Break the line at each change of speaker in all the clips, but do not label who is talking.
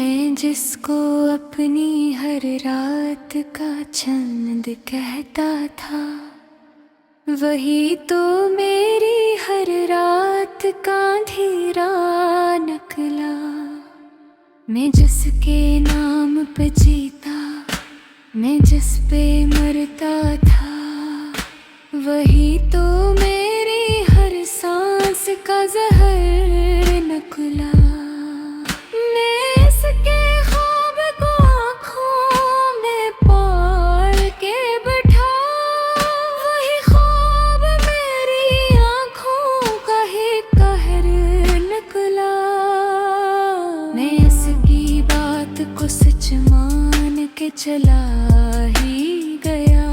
मैं जिसको अपनी हर रात का चंद कहता था, वही तो मेरी हर रात का अंधेरा निकला। मैं जिसके नाम पे जीता, मैं जिस पे मरता था, वही तो मेरी हर सांस का जहर निकला। मैं इसके ख्वाब को आँखों में पाल के बैठा, वही ख्वाब मेरी आँखों का ही कहर निकला। मैं इसकी बात को सच मान के चला ही गया,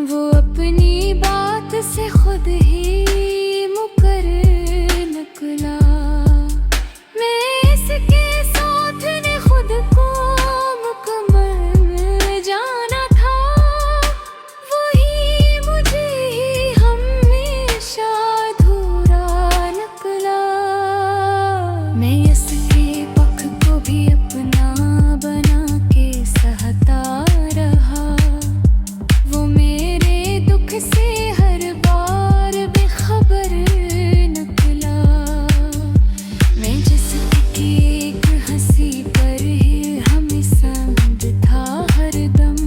वो अपनी बात से खुद ही मुकर निकला। मैं इसके साथ ने खुद को मुकम्मल जाना था, वही मुझे ही हमेशा अधूरा निकला। मैं इसके पख को भी अपना बना के सहता रहा, वो मेरे दुख से हर बार बेखबर निकला। मैं जिसकी एक हंसी पर ही हमें संग था हरदम,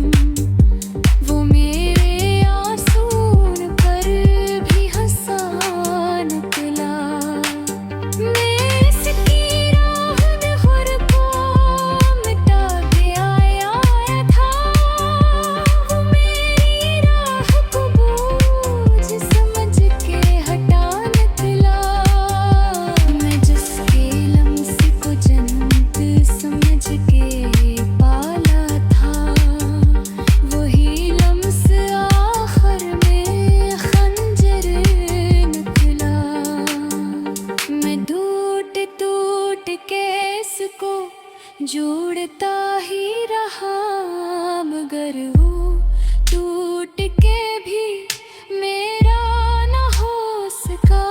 वो मेरे आंसू पर भी हंसा निकला। मैं इसकी राह में खुद को मिटा के आया था, वो मेरी राह को बोझ समझ के हटा निकला। मैं जिसके लम्स को जन्नत समझ के पाला था, वही लम्स आखिर में खंजर निकला। मैं टूट टूट के इसको जोड़ता ही रहा, मगर वो टूट के भी मेरा न हो सका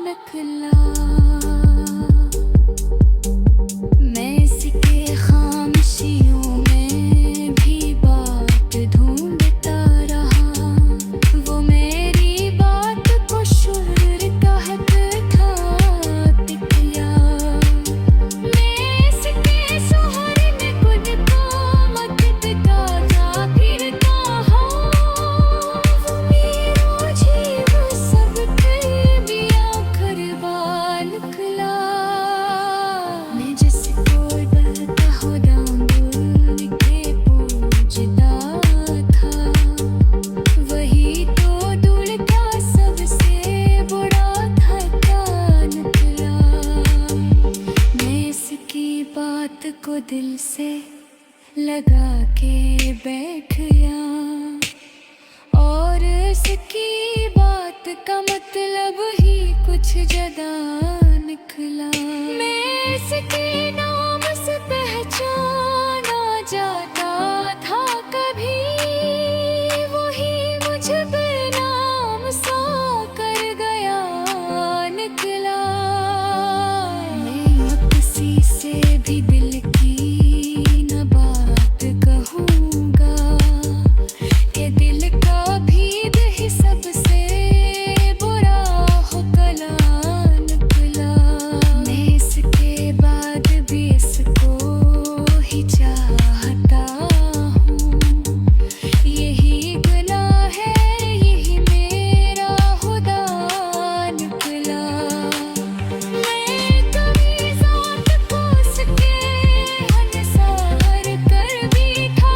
निकला। मैं इसके खामोशियों में भी बात ढूंढता रहा, वो मेरी बात को शुर कहता तिकला। मैं इसके शोहर में खुद को मददता था फिरता हूँ, वो मेरा जीव सब पे भी आखिर बाल निकला। मैं जिसको डरता हो डांगुल के पूजता था, वही तो दुलता सबसे बुरा था निकला। मैं इसकी बात को दिल से लगा के बैठ गया, और इसकी बात का मतलब ही कुछ ज्यादा निकला। मैं इसके नाम से पहचाना जाता था कभी, वही मुझ बेनाम सा कर गया निकला। मैं किसी से भी दिल की न बात कहूँगा, कि दिल का भेद ही सबसे बुरा हो कला निकला। मैं इसके बाद भी इसको ही चाहता हूँ, यही गुनाह है, यही मेरा खुदा निकला। मैं कभी ज़ात को उसके अनुसार कर भी था,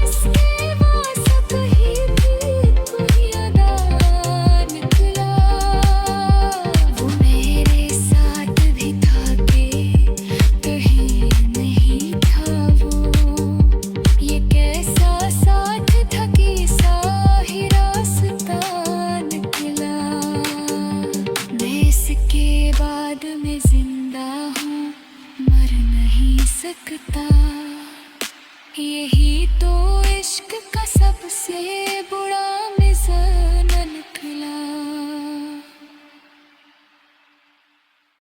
इसके वास्ते ही भी कोई अदा निकला। वो मेरे साथ भी था कि कहीं नहीं था वो, ये कैसा साथ था कि सा ही रास्ता निकला। मैं इसके बाद में जिंदा हूँ, मर नहीं सकता, यही तो इश्क का सबसे बुरा